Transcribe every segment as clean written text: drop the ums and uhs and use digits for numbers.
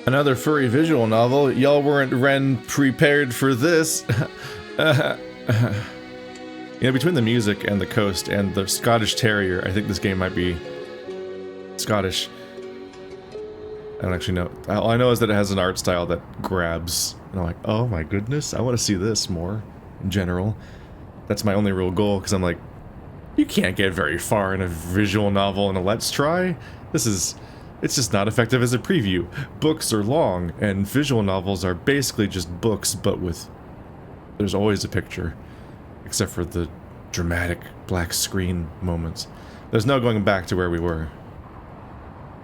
Another furry visual novel. Y'all weren't prepared for this. You know, between the music and the coast and the Scottish Terrier, I think this game might be Scottish. I don't actually know. All I know is that it has an art style that grabs. And I'm like, oh my goodness, I want to see this more in general. That's my only real goal, because I'm like, you can't get very far in a visual novel in a Let's Try. It's just not effective as a preview. Books are long, and visual novels are basically just books, but with... there's always a picture. Except for the dramatic black screen moments. There's no going back to where we were.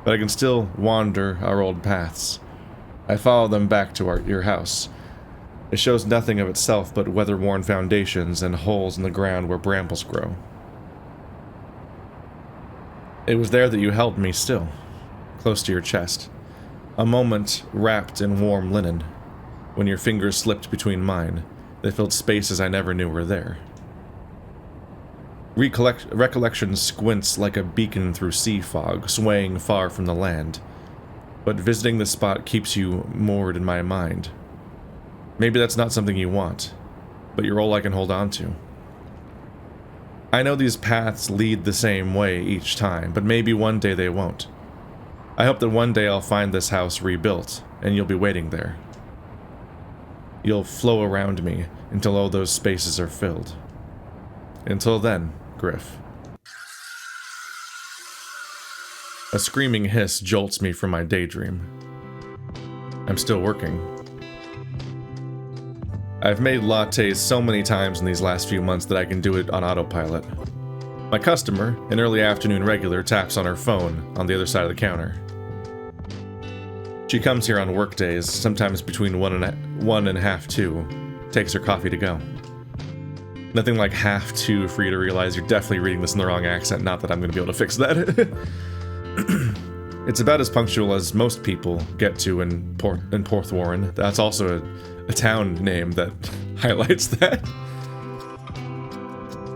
But I can still wander our old paths. I follow them back to your house. It shows nothing of itself but weather-worn foundations and holes in the ground where brambles grow. It was there that you held me still, close to your chest. A moment wrapped in warm linen. When your fingers slipped between mine, they filled spaces I never knew were there. Recollection squints like a beacon through sea fog, swaying far from the land. But visiting this spot keeps you moored in my mind. Maybe that's not something you want, but you're all I can hold on to. I know these paths lead the same way each time, but maybe one day they won't. I hope that one day I'll find this house rebuilt, and you'll be waiting there. You'll flow around me until all those spaces are filled. Until then, Griff. A screaming hiss jolts me from my daydream. I'm still working. I've made lattes so many times in these last few months that I can do it on autopilot. My customer, an early afternoon regular, taps on her phone on the other side of the counter. She comes here on work days, sometimes between 1 and half 2, takes her coffee to go. Nothing like half 2 for you to realize you're definitely reading this in the wrong accent, not that I'm going to be able to fix that. It's about as punctual as most people get to in Porthwarren. That's also a town name that highlights that.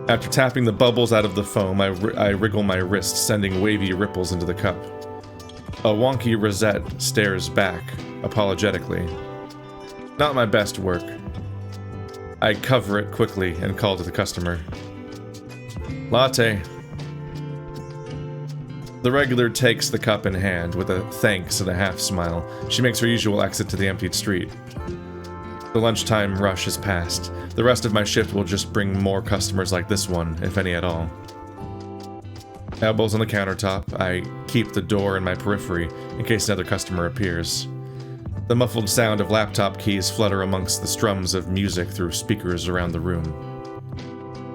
After tapping the bubbles out of the foam, I wriggle my wrist, sending wavy ripples into the cup. A wonky rosette stares back, apologetically. Not my best work. I cover it quickly and call to the customer. Latte. The regular takes the cup in hand with a thanks and a half smile. She makes her usual exit to the emptied street. The lunchtime rush is past. The rest of my shift will just bring more customers like this one, if any at all. Elbows on the countertop, I keep the door in my periphery in case another customer appears. The muffled sound of laptop keys flutter amongst the strums of music through speakers around the room.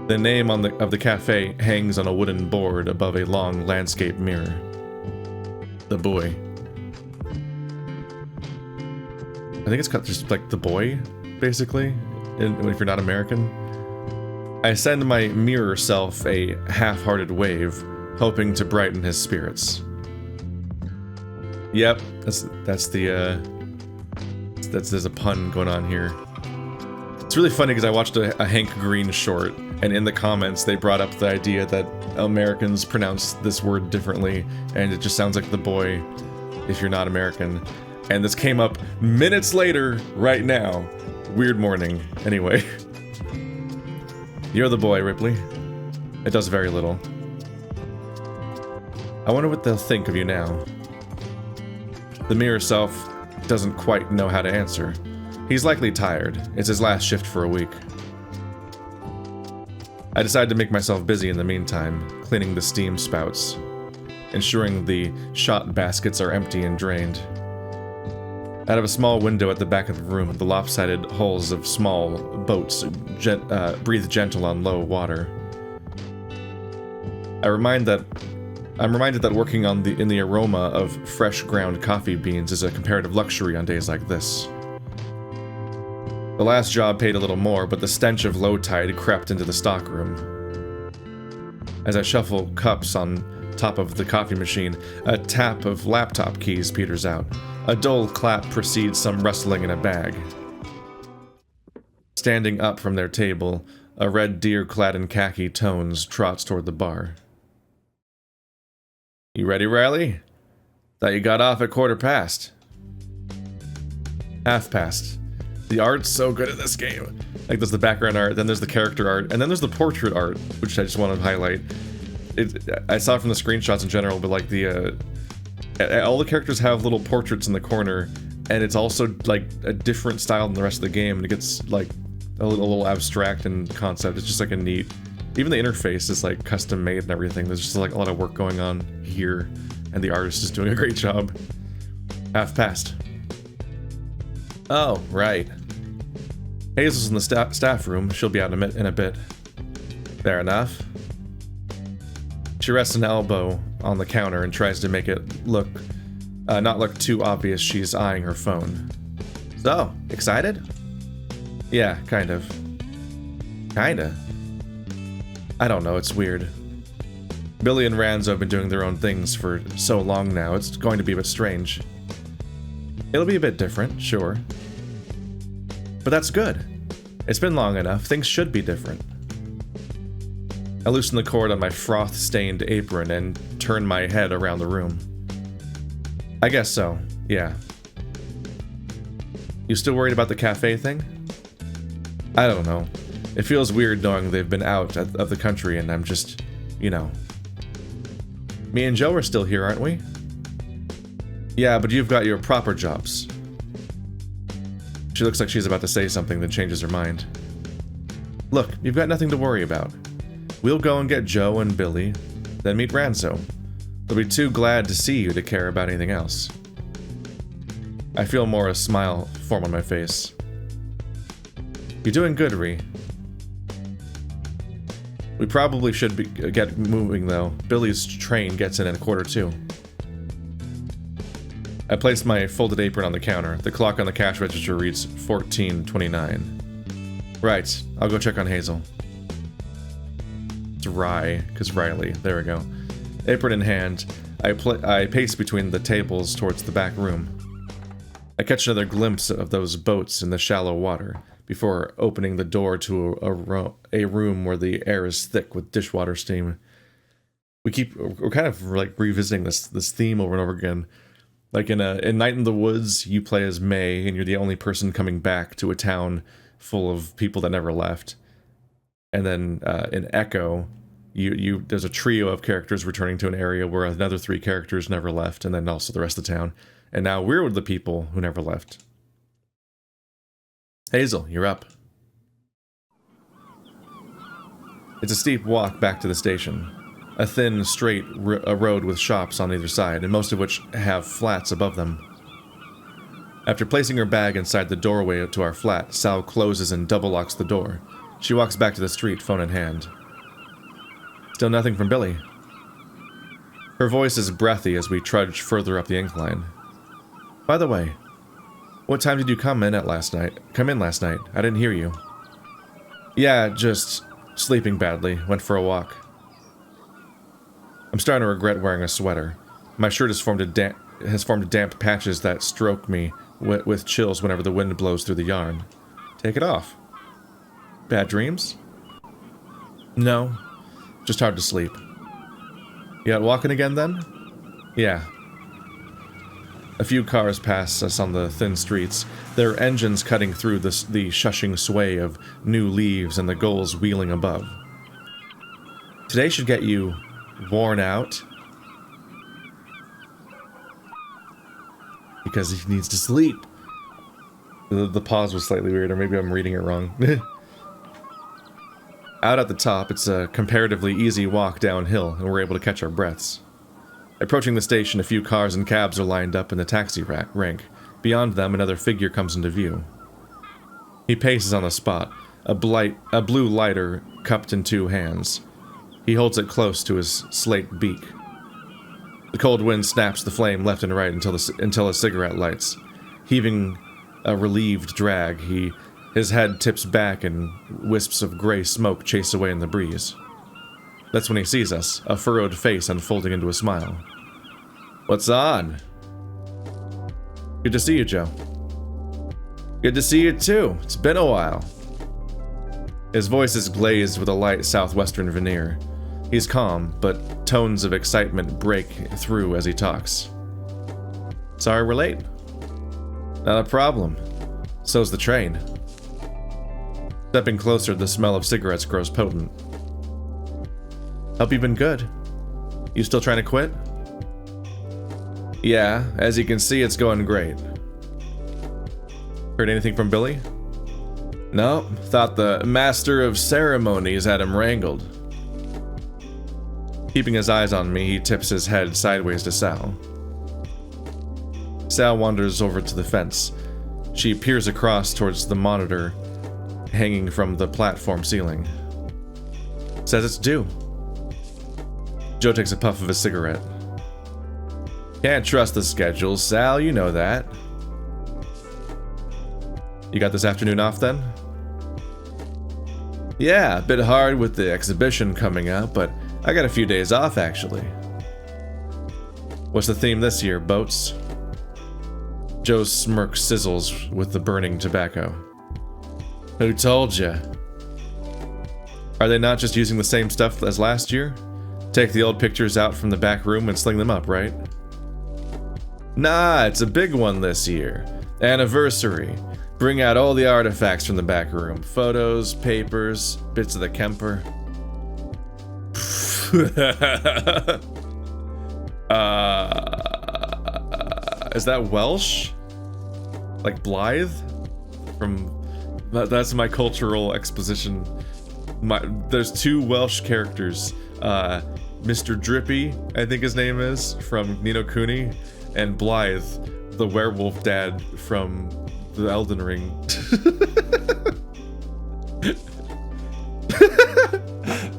The name of the cafe hangs on a wooden board above a long landscape mirror. The Boy. I think it's called just like The Boy, basically, if you're not American. I send my mirror self a half-hearted wave, hoping to brighten his spirits. Yep, there's a pun going on here. It's really funny because I watched a Hank Green short, and in the comments they brought up the idea that Americans pronounce this word differently, and it just sounds like the boy if you're not American. And this came up minutes later, right now. Weird morning. Anyway. You're the boy, Ripley. It does very little. I wonder what they'll think of you now. The mirror self doesn't quite know how to answer. He's likely tired. It's his last shift for a week. I decide to make myself busy in the meantime, cleaning the steam spouts, ensuring the shot baskets are empty and drained. Out of a small window at the back of the room, the lopsided hulls of small boats breathe gentle on low water. I'm reminded that working in the aroma of fresh ground coffee beans is a comparative luxury on days like this. The last job paid a little more, but the stench of low tide crept into the stockroom. As I shuffle cups on top of the coffee machine, a tap of laptop keys peters out. A dull clap precedes some rustling in a bag. Standing up from their table, a red deer clad in khaki tones trots toward the bar. You ready, Riley? Thought you got off at 1:15. Half past. The art's so good in this game. Like, there's the background art, then there's the character art, and then there's the portrait art, which I just want to highlight. I saw it from the screenshots in general, but like all the characters have little portraits in the corner, and it's also like a different style than the rest of the game, and it gets like a little abstract in concept. It's just like a neat... Even the interface is like custom made and everything. There's just like a lot of work going on here, and the artist is doing a great job. Half past. Oh, right. Hazel's in the staff room. She'll be out in a bit. Fair enough. She rests an elbow on the counter and tries to make it look, not look too obvious she's eyeing her phone. So, excited? Yeah, kind of. Kinda. I don't know, it's weird. Billy and Ranzo have been doing their own things for so long now, it's going to be a bit strange. It'll be a bit different, sure. But that's good. It's been long enough, things should be different. I loosen the cord on my froth-stained apron and turn my head around the room. I guess so, yeah. You still worried about the cafe thing? I don't know. It feels weird knowing they've been out of the country and I'm just, you know. Me and Joe are still here, aren't we? Yeah, but you've got your proper jobs. She looks like she's about to say something, then changes her mind. Look, you've got nothing to worry about. We'll go and get Joe and Billy, then meet Ranzo. They'll be too glad to see you to care about anything else. I feel more a smile form on my face. You're doing good, Ree. We probably should get moving, though. Billy's train gets in at 1:45. I place my folded apron on the counter. The clock on the cash register reads 14:29. Right, I'll go check on Hazel. It's Rye, because Riley. There we go. Apron in hand, I pace between the tables towards the back room. I catch another glimpse of those boats in the shallow water, before opening the door to a room where the air is thick with dishwater steam. We're kind of like revisiting this theme over and over again. Like in Night in the Woods, you play as May, and you're the only person coming back to a town full of people that never left. And then in Echo, there's a trio of characters returning to an area where another 3 characters never left, and then also the rest of the town. And now we're the people who never left. Hazel, you're up. It's a steep walk back to the station. A thin, straight road with shops on either side, and most of which have flats above them. After placing her bag inside the doorway to our flat, Sal closes and double locks the door. She walks back to the street, phone in hand. Still nothing from Billy. Her voice is breathy as we trudge further up the incline. By the way, what time did you come in last night? I didn't hear you. Yeah, just sleeping badly. Went for a walk. I'm starting to regret wearing a sweater. My shirt has formed damp patches that stroke me with chills whenever the wind blows through the yarn. Take it off. Bad dreams? No. Just hard to sleep. You out walking again then? Yeah. A few cars pass us on the thin streets, their engines cutting through the shushing sway of new leaves and the gulls wheeling above. Today should get you worn out. Because he needs to sleep. The pause was slightly weird, or maybe I'm reading it wrong. Out at the top, it's a comparatively easy walk downhill, and we're able to catch our breaths. Approaching the station, a few cars and cabs are lined up in the taxi rank. Beyond them, another figure comes into view. He paces on the spot, a blue lighter cupped in 2 hands. He holds it close to his slate beak. The cold wind snaps the flame left and right until a cigarette lights. Heaving a relieved drag, his head tips back and wisps of gray smoke chase away in the breeze. That's when he sees us, a furrowed face unfolding into a smile. What's on? Good to see you, Joe. Good to see you too. It's been a while. His voice is glazed with a light southwestern veneer. He's calm, but tones of excitement break through as he talks. Sorry we're late. Not a problem. So's the train. Stepping closer, the smell of cigarettes grows potent. Hope you've been good. You still trying to quit? Yeah, as you can see, it's going great. Heard anything from Billy? No, thought the master of ceremonies had him wrangled. Keeping his eyes on me, he tips his head sideways to Sal. Sal wanders over to the fence. She peers across towards the monitor hanging from the platform ceiling. Says it's due. Joe takes a puff of his cigarette. Can't trust the schedule, Sal, you know that. You got this afternoon off then? Yeah, a bit hard with the exhibition coming up, but I got a few days off actually. What's the theme this year, boats? Joe's smirk sizzles with the burning tobacco. Who told ya? Are they not just using the same stuff as last year? Take the old pictures out from the back room and sling them up, right? Nah, it's a big one this year. Anniversary. Bring out all the artifacts from the back room. Photos, papers, bits of the Kemper. Is that Welsh? Like Blythe? That's my cultural exposition. There's two Welsh characters. Mr. Drippy, I think his name is, from Ni no Kuni, and Blythe, the werewolf dad from the Elden Ring.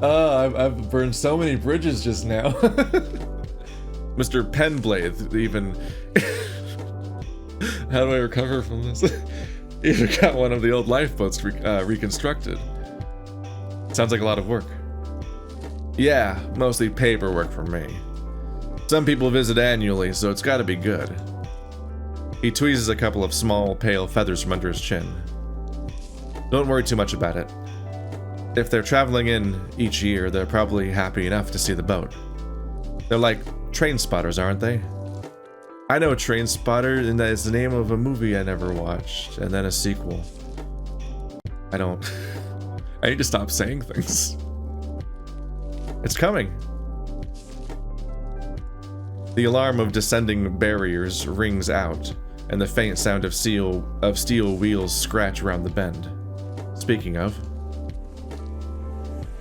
I've burned so many bridges just now. Mr. Penblade, even. How do I recover from this? Even got one of the old lifeboats reconstructed. Sounds like a lot of work. Yeah, mostly paperwork for me. Some people visit annually, so it's gotta be good. He tweezes a couple of small, pale feathers from under his chin. Don't worry too much about it. If they're traveling in each year, they're probably happy enough to see the boat. They're like train spotters, aren't they? I know Train Spotter, and that is the name of a movie I never watched, and then a sequel. I need to stop saying things. It's coming. The alarm of descending barriers rings out, and the faint sound of steel wheels scratch around the bend. Speaking of,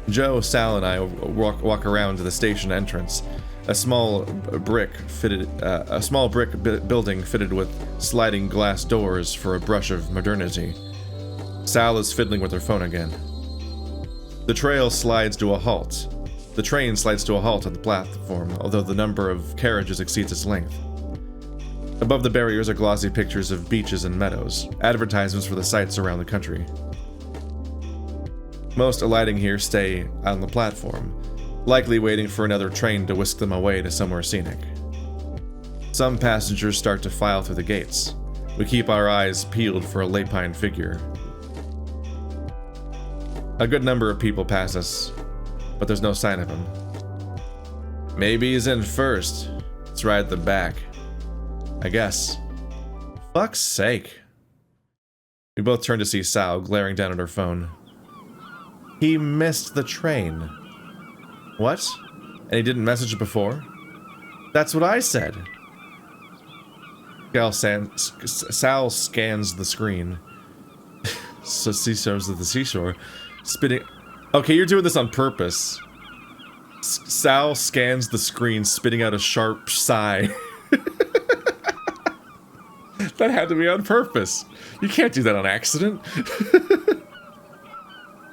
Joe, Sal, and I walk around to the station entrance. A small brick building fitted with sliding glass doors for a brush of modernity. Sal is fiddling with her phone again. The train slides to a halt on the platform, although the number of carriages exceeds its length. Above the barriers are glossy pictures of beaches and meadows, advertisements for the sights around the country. Most alighting here stay on the platform, likely waiting for another train to whisk them away to somewhere scenic. Some passengers start to file through the gates. We keep our eyes peeled for a lapine figure. A good number of people pass us, but there's no sign of him. Maybe he's in first. It's right at the back. I guess. Fuck's sake. We both turn to see Sal glaring down at her phone. He missed the train. What? And he didn't message before? That's what I said. Sal scans the screen. So seashores at the seashore. Spitting. Okay, you're doing this on purpose. Sal scans the screen, spitting out a sharp sigh. That had to be on purpose. You can't do that on accident.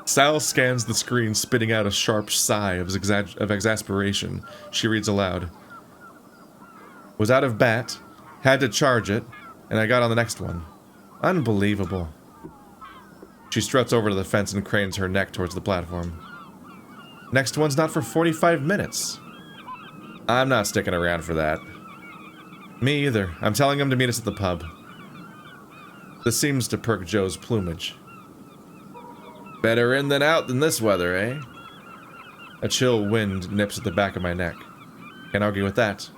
Sal scans the screen, spitting out a sharp sigh of exasperation. She reads aloud. Was out of bat, had to charge it, and I got on the next one. Unbelievable. She struts over to the fence and cranes her neck towards the platform. Next one's not for 45 minutes. I'm not sticking around for that. Me either. I'm telling him to meet us at the pub. This seems to perk Joe's plumage. Better in than out than this weather, eh? A chill wind nips at the back of my neck. Can't argue with that.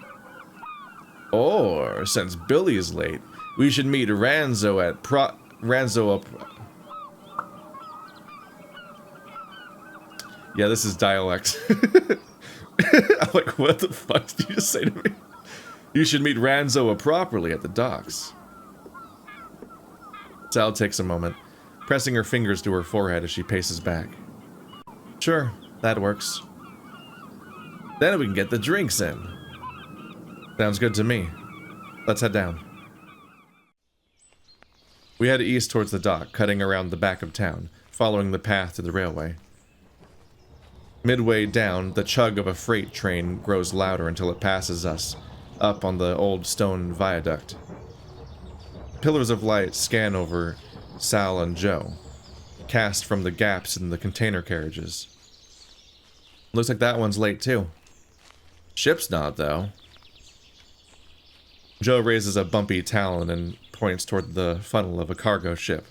Or, since Billy's late, we should meet Ranzo at Ranzo up. Yeah, this is dialect. I'm like, what the fuck did you just say to me? You should meet Ranzo properly at the docks. Sal takes a moment, pressing her fingers to her forehead as she paces back. Sure, that works. Then we can get the drinks in. Sounds good to me. Let's head down. We head east towards the dock, cutting around the back of town, following the path to the railway. Midway down, the chug of a freight train grows louder until it passes us, up on the old stone viaduct. Pillars of light scan over Sal and Joe, cast from the gaps in the container carriages. Looks like that one's late too. Ship's not, though. Joe raises a bumpy talon and points toward the funnel of a cargo ship,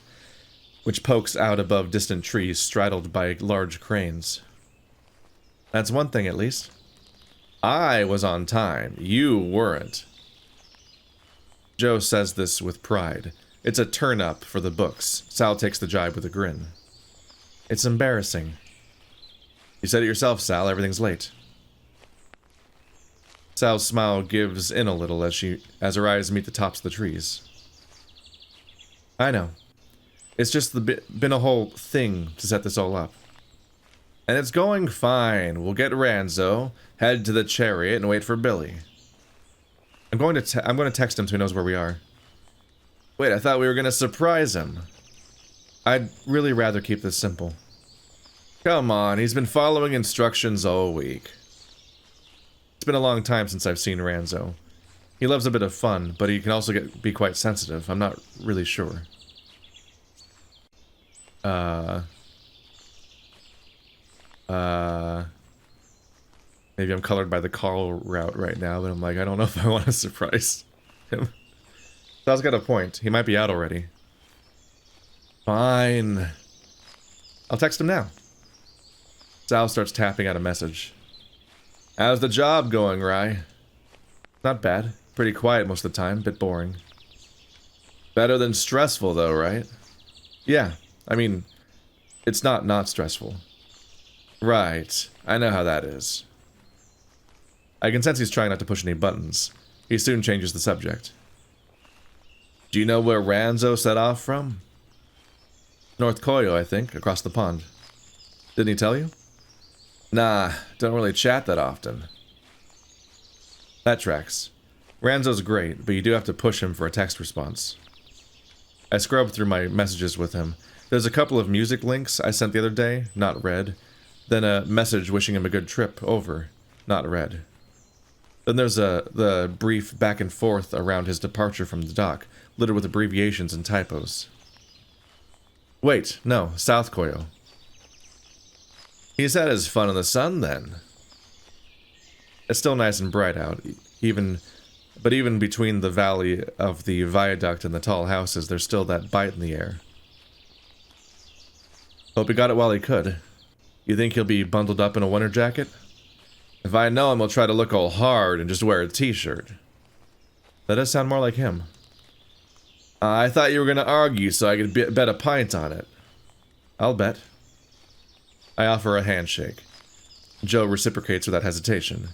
which pokes out above distant trees straddled by large cranes. That's one thing, at least. I was on time. You weren't. Joe says this with pride. It's a turn-up for the books. Sal takes the jibe with a grin. It's embarrassing. You said it yourself, Sal. Everything's late. Sal's smile gives in a little as her eyes meet the tops of the trees. I know. It's just been a whole thing to set this all up. And it's going fine. We'll get Ranzo, head to the chariot, and wait for Billy. I'm going to text him so he knows where we are. Wait, I thought we were going to surprise him. I'd really rather keep this simple. Come on, he's been following instructions all week. It's been a long time since I've seen Ranzo. He loves a bit of fun, but he can also be quite sensitive. I'm not really sure. Maybe I'm colored by the Carl route right now, but I'm like, I don't know if I want to surprise him. Sal's got a point. He might be out already. Fine. I'll text him now. Sal starts tapping out a message. How's the job going, Rye? Not bad. Pretty quiet most of the time. Bit boring. Better than stressful, though, right? Yeah. I mean, it's not stressful. Right. I know how that is. I can sense he's trying not to push any buttons. He soon changes the subject. Do you know where Ranzo set off from? North Koyo, I think, across the pond. Didn't he tell you? Nah, don't really chat that often. That tracks. Ranzo's great, but you do have to push him for a text response. I scrubbed through my messages with him. There's a couple of music links I sent the other day, not read. Then a message wishing him a good trip over, not read. Then there's the brief back and forth around his departure from the dock, littered with abbreviations and typos. Wait, no, South Koyo. He's had his fun in the sun, then. It's still nice and bright out, but even between the valley of the viaduct and the tall houses, there's still that bite in the air. Hope he got it while he could. You think he'll be bundled up in a winter jacket? If I know him, he'll try to look all hard and just wear a t-shirt. That does sound more like him. I thought you were going to argue so I could bet a pint on it. I'll bet. I offer a handshake. Joe reciprocates without hesitation.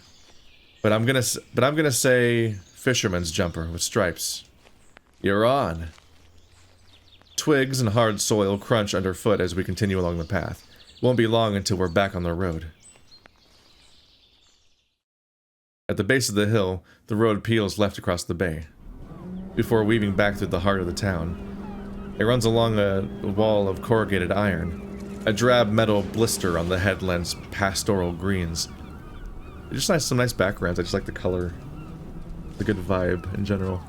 But I'm gonna say fisherman's jumper with stripes. You're on. Twigs and hard soil crunch underfoot as we continue along the path. Won't be long until we're back on the road. At the base of the hill, the road peels left across the bay, before weaving back through the heart of the town. It runs along a wall of corrugated iron, a drab metal blister on the headland's pastoral greens. It's just some nice backgrounds. I just like the color, the good vibe in general.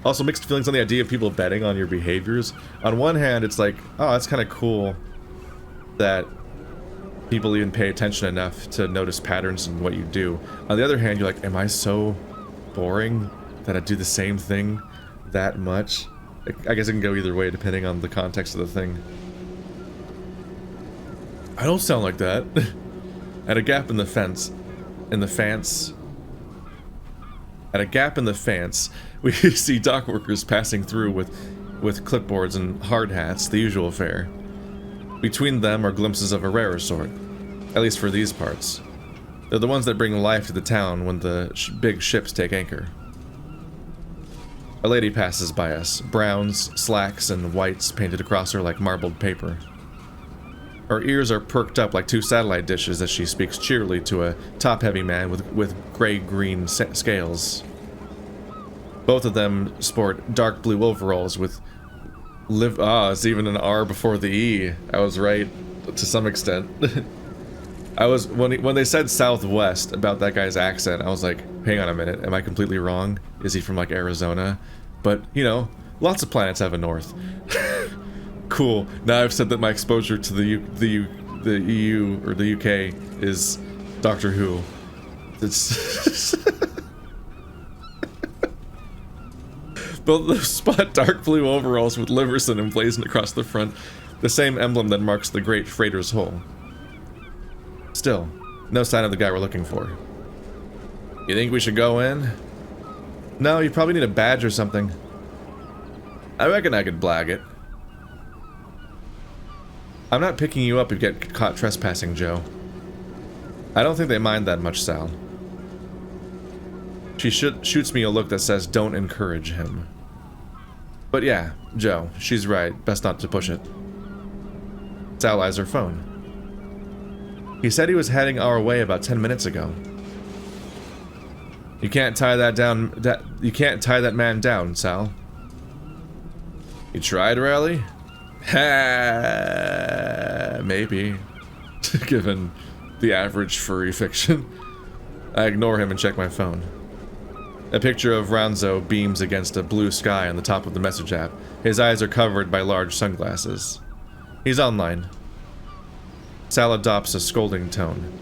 Also, mixed feelings on the idea of people betting on your behaviors. On one hand, it's like, oh, that's kind of cool that people even pay attention enough to notice patterns in what you do. On the other hand, you're like, am I so boring that I do the same thing that much? I guess it can go either way depending on the context of the thing. I don't sound like that. At a gap in the fence, At a gap in the fence, we see dock workers passing through with with clipboards and hard hats, the usual fare. Between them are glimpses of a rarer sort, at least for these parts. They're the ones that bring life to the town when the big ships take anchor. A lady passes by us, browns, slacks, and whites painted across her like marbled paper. Her ears are perked up like two satellite dishes as she speaks cheerily to a top-heavy man with gray-green scales. Both of them sport dark blue overalls with it's even an R before the E. I was right to some extent. I was when they said Southwest about that guy's accent, I was like, hang on a minute, am I completely wrong? Is he from like Arizona? But, you know, lots of planets have a north. Cool. Now I've said that my exposure to the EU or the UK is Doctor Who. It's both the spot dark blue overalls with Liverson emblazoned across the front, the same emblem that marks the great freighter's hull. Still, no sign of the guy we're looking for. You think we should go in? No, you probably need a badge or something. I reckon I could blag it. I'm not picking you up if you get caught trespassing, Joe. I don't think they mind that much, Sal. She shoots me a look that says don't encourage him. But yeah, Joe, she's right. Best not to push it. Sal eyes her phone. He said he was heading our way about 10 minutes ago. You can't tie that down. You can't tie that man down, Sal. You tried, Riley? Ha, maybe. Given the average furry fiction. I ignore him and check my phone. A picture of Ranzo beams against a blue sky on the top of the message app. His eyes are covered by large sunglasses. He's online. Sal adopts a scolding tone.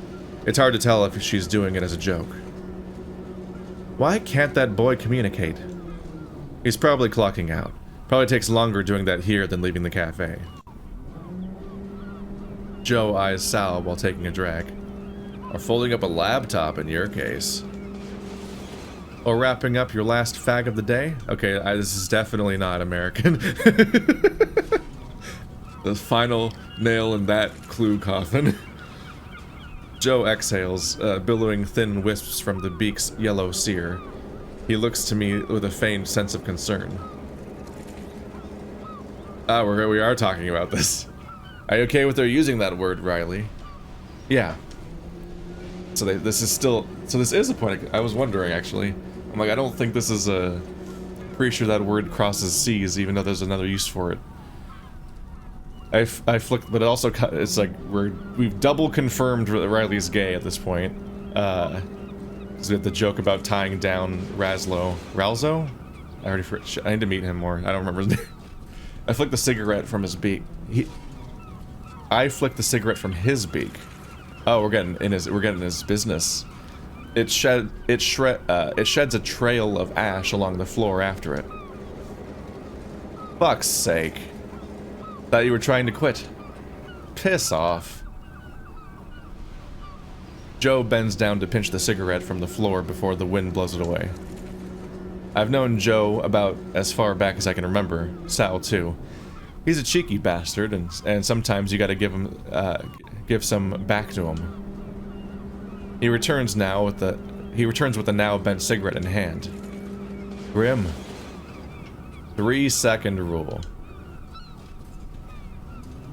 It's hard to tell if she's doing it as a joke. Why can't that boy communicate? He's probably clocking out. Probably takes longer doing that here than leaving the cafe. Joe eyes Sal while taking a drag. Or folding up a laptop in your case. Or wrapping up your last fag of the day? Okay, this is definitely not American. The final nail in that clue coffin. Joe exhales, billowing thin wisps from the beak's yellow sear. He looks to me with a feigned sense of concern. Ah, we are talking about this. Are you okay with their using that word, Riley? Yeah. So this is a point. I was wondering, actually. I'm like, I don't think this is a... Pretty sure that word crosses seas, even though there's another use for it. I flicked, but it also, it's like, we've double confirmed that Riley's gay at this point. Because we had the joke about tying down Ranzo? I need to meet him more. I don't remember his name. I flicked the cigarette from his beak. I flicked the cigarette from his beak. Oh, we're getting in his business. It sheds a trail of ash along the floor after it. Fuck's sake. Thought you were trying to quit. Piss off. Joe bends down to pinch the cigarette from the floor before the wind blows it away. I've known Joe about as far back as I can remember. Sal, too. He's a cheeky bastard, and sometimes you gotta give some back to him. He returns with the now bent cigarette in hand. Grim. 3-second rule.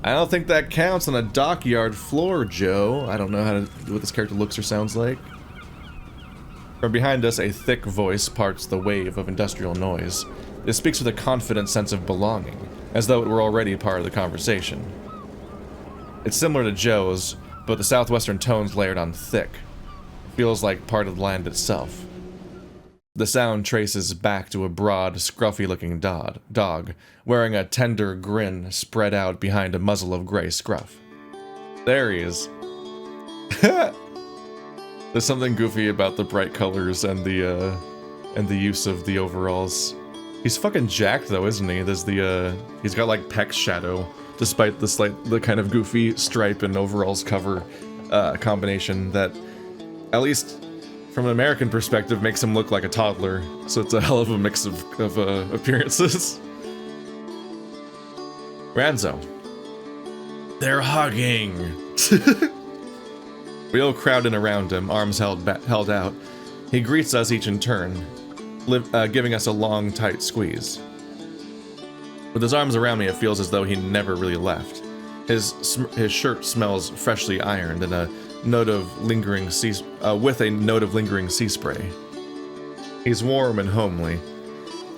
I don't think that counts on a dockyard floor, Joe. I don't know what this character looks or sounds like. From behind us, a thick voice parts the wave of industrial noise. It speaks with a confident sense of belonging, as though it were already part of the conversation. It's similar to Joe's, but the southwestern tone's layered on thick. It feels like part of the land itself. The sound traces back to a broad, scruffy-looking dog, wearing a tender grin spread out behind a muzzle of gray scruff. There he is. There's something goofy about the bright colors and the use of the overalls. He's fucking jacked though, isn't he? There's he's got like pec shadow, despite the kind of goofy stripe and overalls cover combination that, at least from an American perspective, makes him look like a toddler. So it's a hell of a mix of appearances. Ranzo. They're hugging. We all crowd in around him, arms held out. He greets us each in turn, giving us a long, tight squeeze. With his arms around me, it feels as though he never really left. His shirt smells freshly ironed, and with a note of lingering sea spray. He's warm and homely,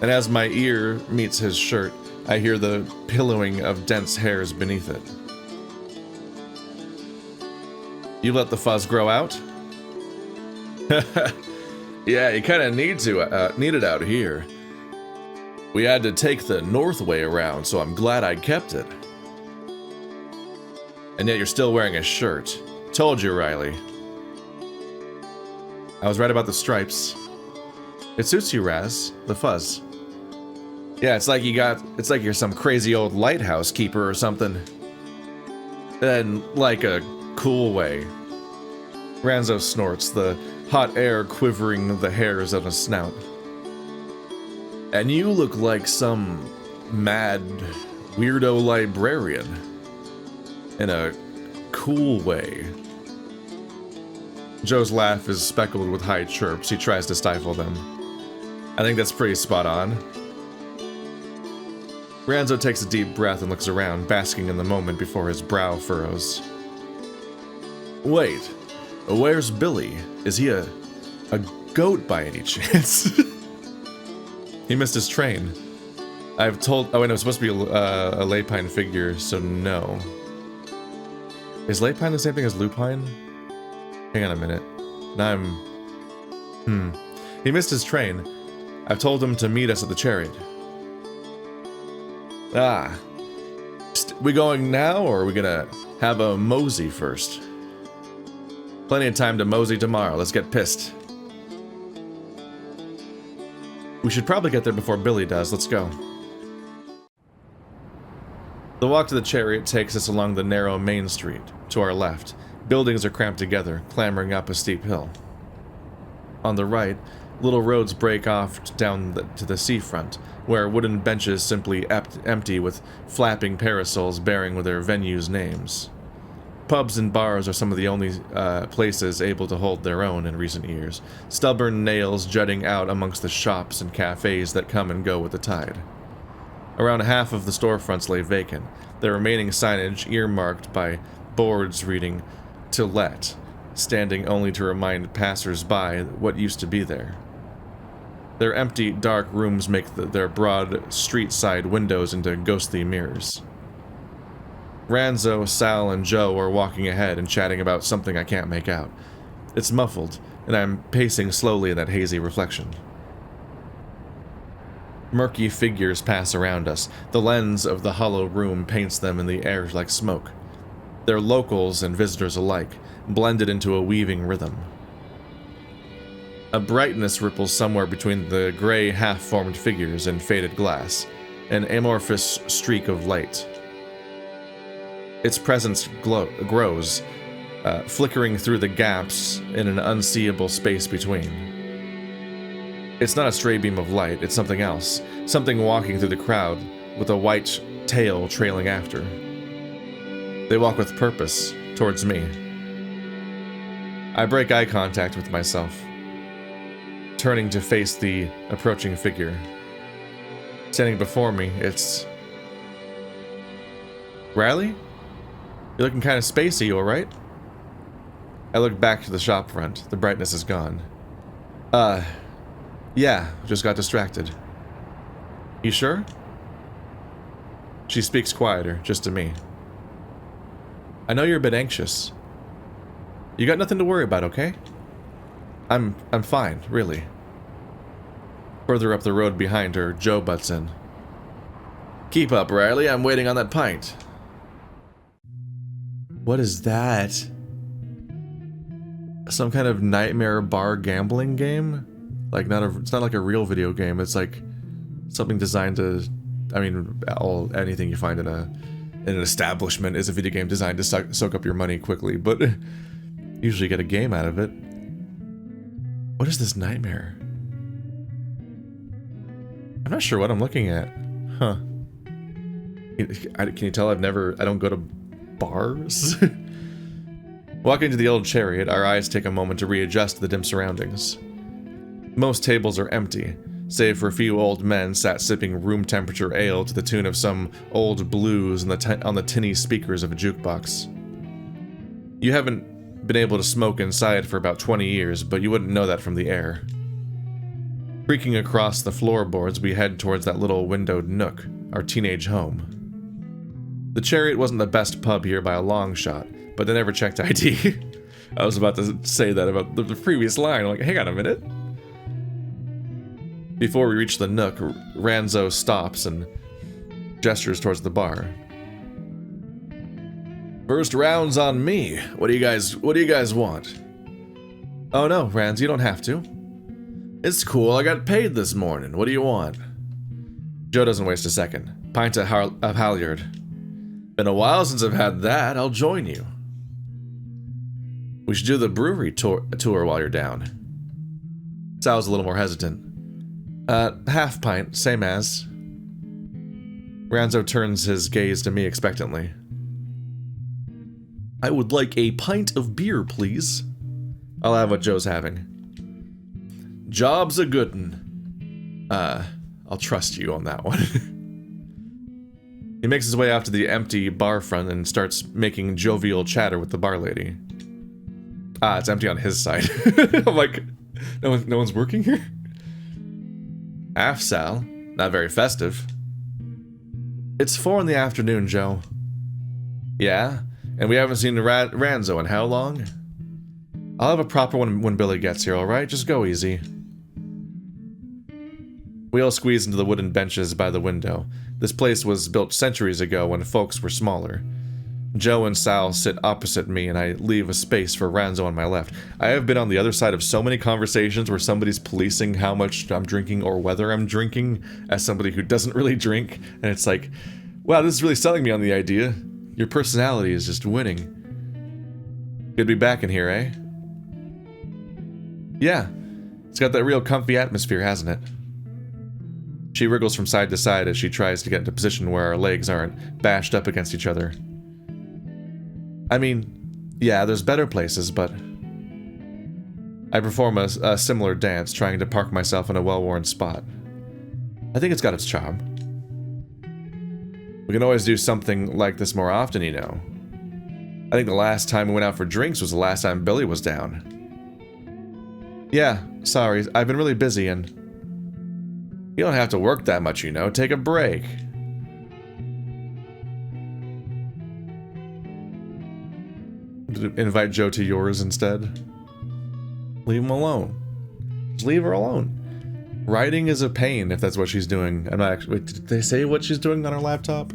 and as my ear meets his shirt, I hear the pillowing of dense hairs beneath it. You let the fuzz grow out? Yeah, you kind of need it out here. We had to take the north way around, so I'm glad I kept it. And yet you're still wearing a shirt. Told you, Riley. I was right about the stripes. It suits you, Raz. The fuzz. Yeah, it's like you're some crazy old lighthouse keeper or something. And like a cool way. Ranzo snorts, the hot air quivering the hairs on his snout. And you look like some mad weirdo librarian. In a cool way. Joe's laugh is speckled with high chirps. He tries to stifle them. I think that's pretty spot on. Ranzo takes a deep breath and looks around, basking in the moment before his brow furrows. Wait, where's Billy? Is he a goat by any chance? He missed his train. Oh wait, no, it's supposed to be a lapine figure, so no. Is lapine the same thing as lupine? Hang on a minute. Now He missed his train. I've told him to meet us at the chariot. Ah. We going now, or are we gonna have a mosey first? Plenty of time to mosey tomorrow. Let's get pissed. We should probably get there before Billy does. Let's go. The walk to the chariot takes us along the narrow main street. To our left, buildings are cramped together, clambering up a steep hill. On the right, little roads break off down to the seafront, where wooden benches simply empty with flapping parasols bearing their venues' names. Pubs and bars are some of the only places able to hold their own in recent years, stubborn nails jutting out amongst the shops and cafes that come and go with the tide. Around half of the storefronts lay vacant, their remaining signage earmarked by boards reading "To Let," standing only to remind passers-by what used to be there. Their empty, dark rooms make their broad, street-side windows into ghostly mirrors. Ranzo, Sal, and Joe are walking ahead and chatting about something I can't make out. It's muffled, and I'm pacing slowly in that hazy reflection. Murky figures pass around us. The lens of the hollow room paints them in the air like smoke. They're locals and visitors alike, blended into a weaving rhythm. A brightness ripples somewhere between the gray, half-formed figures and faded glass, an amorphous streak of light. Its presence grows, flickering through the gaps in an unseeable space between. It's not a stray beam of light, it's something else, something walking through the crowd, with a white tail trailing after. They walk with purpose, towards me. I break eye contact with myself, turning to face the approaching figure. Standing before me, it's... Riley? You're looking kind of spacey, you alright? I look back to the shop front. The brightness is gone. Yeah, just got distracted. You sure? She speaks quieter, just to me. I know you're a bit anxious. You got nothing to worry about, okay? I'm fine, really. Further up the road behind her, Joe butts in. Keep up, Riley, I'm waiting on that pint. What is that? Some kind of nightmare bar gambling game? Like, it's not like a real video game, it's like something designed to, I mean, anything you find in an establishment is a video game designed to soak up your money quickly, but usually get a game out of it. What is this nightmare? I'm not sure what I'm looking at. Huh. Can you tell I don't go to bars? Walking to the old chariot, our eyes take a moment to readjust to the dim surroundings. Most tables are empty, save for a few old men sat sipping room temperature ale to the tune of some old blues on the tinny speakers of a jukebox. You haven't been able to smoke inside for about 20 years, but you wouldn't know that from the air. Creaking across the floorboards, we head towards that little windowed nook, our teenage home. The Chariot wasn't the best pub here by a long shot, but they never checked ID. I was about to say that about the previous line. I'm like, hang on a minute. Before we reach the nook, Ranzo stops and gestures towards the bar. First round's on me. What do you guys want? Oh no, Ranz, you don't have to. It's cool, I got paid this morning. What do you want? Joe doesn't waste a second. Pint of halyard. Been a while since I've had that. I'll join you. We should do the brewery tour while you're down. Sal's a little more hesitant. Half pint, same as. Ranzo turns his gaze to me expectantly. I would like a pint of beer, please. I'll have what Joe's having. Job's a good 'un. I'll trust you on that one. He makes his way off to the empty bar front and starts making jovial chatter with the bar lady. It's empty on his side. I'm like, no one's working here? Half Sal. Not very festive. It's 4 in the afternoon, Joe. Yeah? And we haven't seen Ranzo in how long? I'll have a proper one when Billy gets here, alright? Just go easy. We all squeeze into the wooden benches by the window. This place was built centuries ago when folks were smaller. Joe and Sal sit opposite me, and I leave a space for Ranzo on my left. I have been on the other side of so many conversations where somebody's policing how much I'm drinking or whether I'm drinking as somebody who doesn't really drink, and it's like, wow, this is really selling me on the idea. Your personality is just winning. Good to be back in here, eh? Yeah, it's got that real comfy atmosphere, hasn't it? She wriggles from side to side as she tries to get into a position where our legs aren't bashed up against each other. I mean, yeah, there's better places, but... I perform a similar dance, trying to park myself in a well-worn spot. I think it's got its charm. We can always do something like this more often, you know. I think the last time we went out for drinks was the last time Billy was down. Yeah, sorry, I've been really busy and... You don't have to work that much, you know. Take a break. Invite Joe to yours instead. Leave him alone. Just leave her alone. Writing is a pain if that's what she's doing. I'm not actually... Wait, did they say what she's doing on her laptop?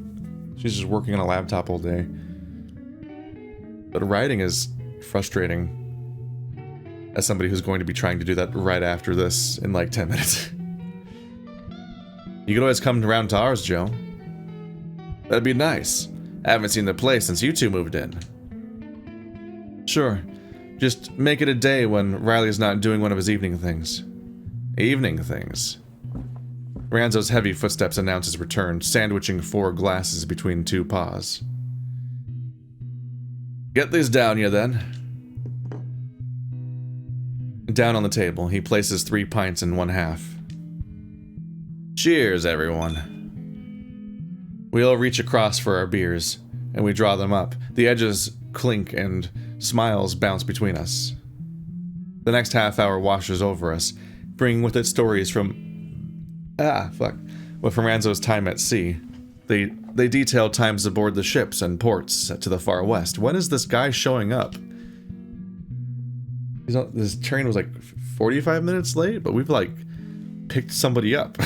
She's just working on a laptop all day. But writing is frustrating. As somebody who's going to be trying to do that right after this in like 10 minutes. You could always come around to ours, Joe. That'd be nice. I haven't seen the place since you two moved in. Sure. Just make it a day when Riley's not doing one of his evening things. Evening things. Ranzo's heavy footsteps announce his return, sandwiching 4 glasses between 2 paws. Get these down, you then. Down on the table, he places 3 pints in 1/2. Cheers, everyone. We all reach across for our beers, and we draw them up. The edges clink and smiles bounce between us. The next half hour washes over us, bringing with it stories from... from Ranzo's time at sea. They detail times aboard the ships and ports to the far west. When is this guy showing up? This train was like 45 minutes late, but we've like picked somebody up.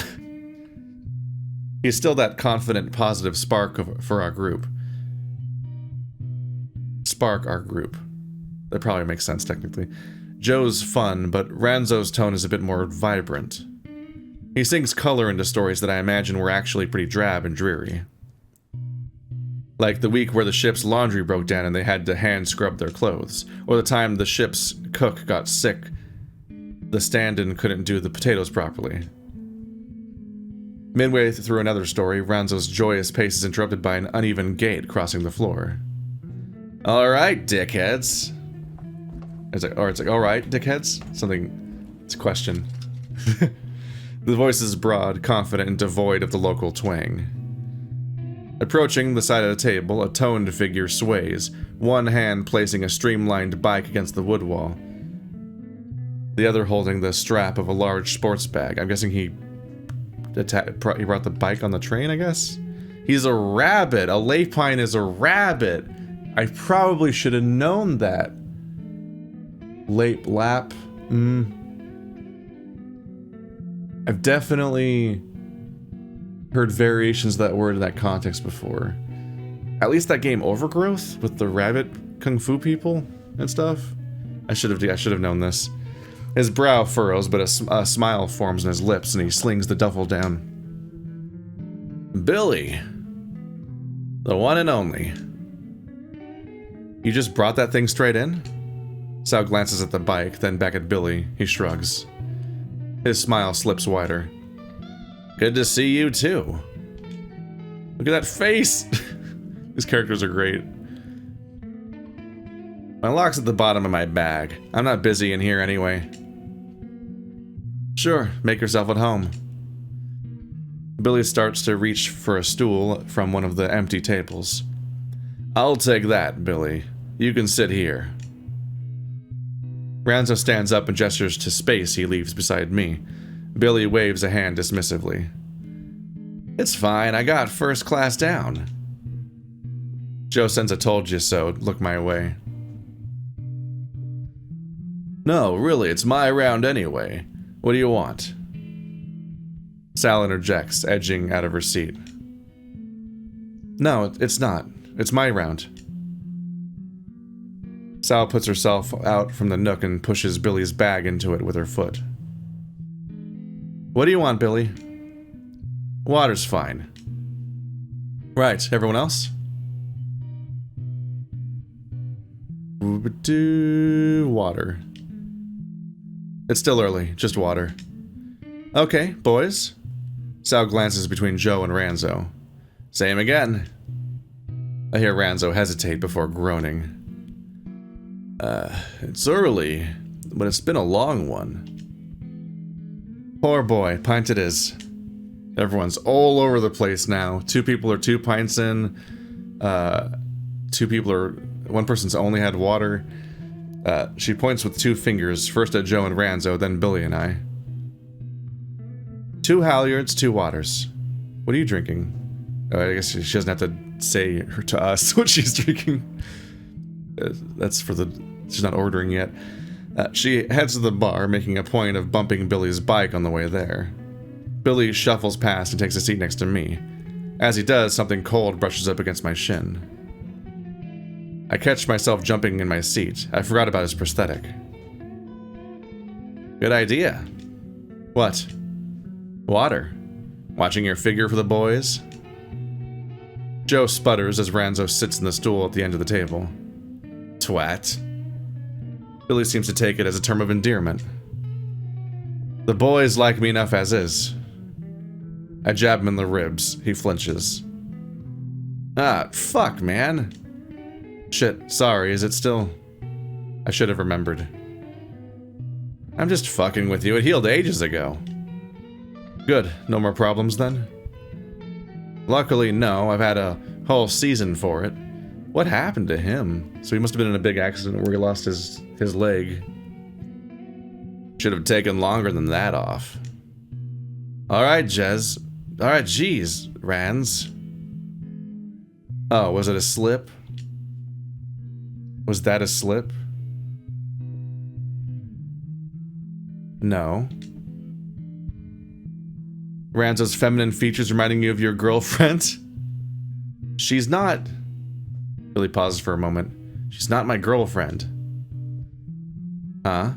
He's still that confident, positive spark for our group. Spark our group. That probably makes sense technically. Joe's fun, but Ranzo's tone is a bit more vibrant. He sinks color into stories that I imagine were actually pretty drab and dreary. Like the week where the ship's laundry broke down and they had to hand scrub their clothes. Or the time the ship's cook got sick. The stand-in couldn't do the potatoes properly. Midway through another story, Ranzo's joyous pace is interrupted by an uneven gait crossing the floor. Alright, dickheads. It's like, alright, dickheads? It's a question. The voice is broad, confident, and devoid of the local twang. Approaching the side of the table, a toned figure sways, one hand placing a streamlined bike against the wood wall, the other holding the strap of a large sports bag. I'm guessing he brought the bike on the train, I guess? He's a rabbit! A lapine is a rabbit! I probably should have known that. Lap. I've definitely heard variations of that word in that context before. At least that game Overgrowth with the rabbit kung fu people and stuff. I should have known this. His brow furrows, but a smile forms on his lips, and he slings the duffel down. Billy, the one and only. You just brought that thing straight in? Sal glances at the bike, then back at Billy. He shrugs. His smile slips wider. Good to see you, too. Look at that face! These characters are great. My lock's at the bottom of my bag. I'm not busy in here anyway. Sure, make yourself at home. Billy starts to reach for a stool from one of the empty tables. I'll take that, Billy. You can sit here. Ranzo stands up and gestures to space he leaves beside me. Billy waves a hand dismissively. It's fine, I got first class down. Joe sends a told you so look my way. No, really, it's my round anyway. What do you want? Sal interjects, edging out of her seat. No, it's not. It's my round. Sal puts herself out from the nook and pushes Billy's bag into it with her foot. What do you want, Billy? Water's fine. Right, everyone else? Water. It's still early, just water. Okay, boys. Sal glances between Joe and Ranzo. Same again. I hear Ranzo hesitate before groaning. It's early, but it's been a long one. Poor boy, pint it is. Everyone's all over the place now. 2 people are 2 pints in. 2 people are... One person's only had water. She points with 2 fingers, first at Joe and Ranzo, then Billy and I. 2 halyards, 2 waters. What are you drinking? I guess she doesn't have to say to us what she's drinking. That's for the... She's not ordering yet. She heads to the bar, making a point of bumping Billy's bike on the way there. Billy shuffles past and takes a seat next to me. As he does, something cold brushes up against my shin. I catch myself jumping in my seat. I forgot about his prosthetic. Good idea. What? Water. Watching your figure for the boys? Joe sputters as Ranzo sits in the stool at the end of the table. Twat. Billy seems to take it as a term of endearment. The boys like me enough as is. I jab him in the ribs. He flinches. Ah, fuck, man. Shit, sorry, is it still... I should have remembered. I'm just fucking with you. It healed ages ago. Good, no more problems then? Luckily, no. I've had a whole season for it. What happened to him? So he must have been in a big accident where he lost his leg. Should have taken longer than that off. Alright, Jez. Alright, geez, Ranz. Oh, was it a slip? Was that a slip? No. Ranzo's feminine features reminding you of your girlfriend? She's not... Billy pauses for a moment. She's not my girlfriend. Huh?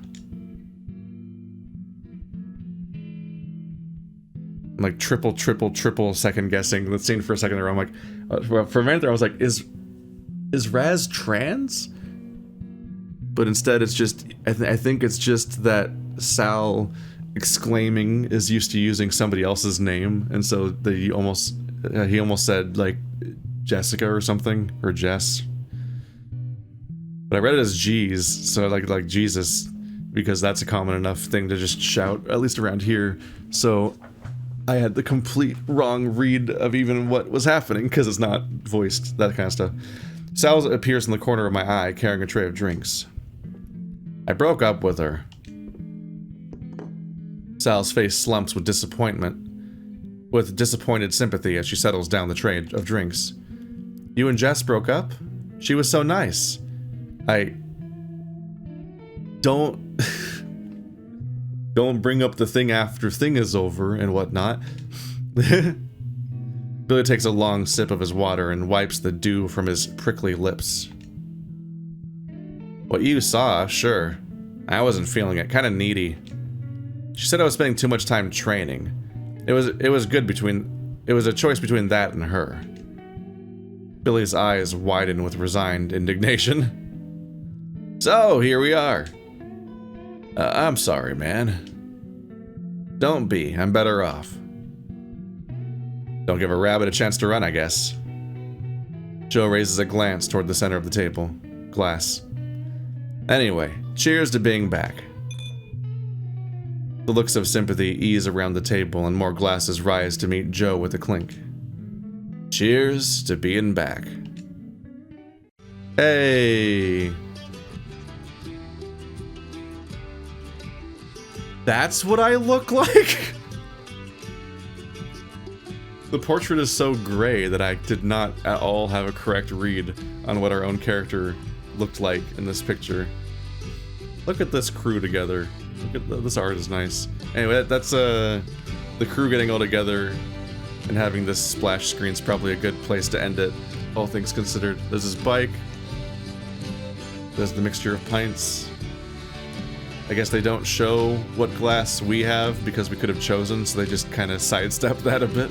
I'm like triple second guessing the scene for a second there. I'm like, for a minute there I was like, is Raz trans? But instead it's just, I think it's just that Sal exclaiming is used to using somebody else's name, and so he almost said like Jessica or something, or Jess. But I read it as G's, so like Jesus, because that's a common enough thing to just shout, at least around here. So I had the complete wrong read of even what was happening, because it's not voiced, that kind of stuff. Sal appears in the corner of my eye, carrying a tray of drinks. I broke up with her. Sal's face slumps with disappointed sympathy as she settles down the tray of drinks. You and Jess broke up? She was so nice. Don't bring up the thing after thing is over and whatnot. Billy takes a long sip of his water and wipes the dew from his prickly lips. What you saw, sure. I wasn't feeling it, kinda needy. She said I was spending too much time training. It was a choice between that and her. Billy's eyes widen with resigned indignation. So, here we are. I'm sorry, man. Don't be, I'm better off. Don't give a rabbit a chance to run, I guess. Joe raises a glance toward the center of the table. Glass. Anyway, cheers to being back. The looks of sympathy ease around the table and more glasses rise to meet Joe with a clink. Cheers to being back. Hey! That's what I look like? The portrait is so gray that I did not at all have a correct read on what our own character looked like in this picture. Look at this crew together. Look at this art is nice. Anyway, that's the crew getting all together and having this splash screen is probably a good place to end it, all things considered. There's his bike. There's the mixture of pints. I guess they don't show what glass we have because we could have chosen, so they just kind of sidestep that a bit.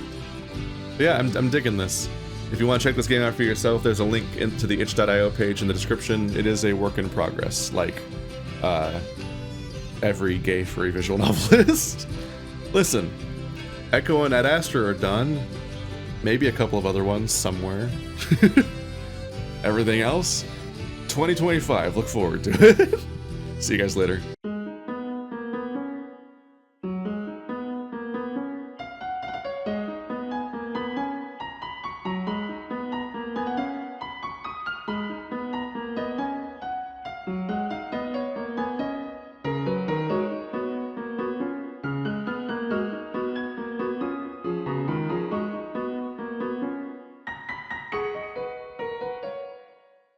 But yeah, I'm digging this. If you want to check this game out for yourself, there's a link into the itch.io page in the description. It is a work in progress, like every gay free visual novelist. Listen, Echo and Ad Astra are done. Maybe a couple of other ones somewhere. Everything else, 2025. Look forward to it. See you guys later.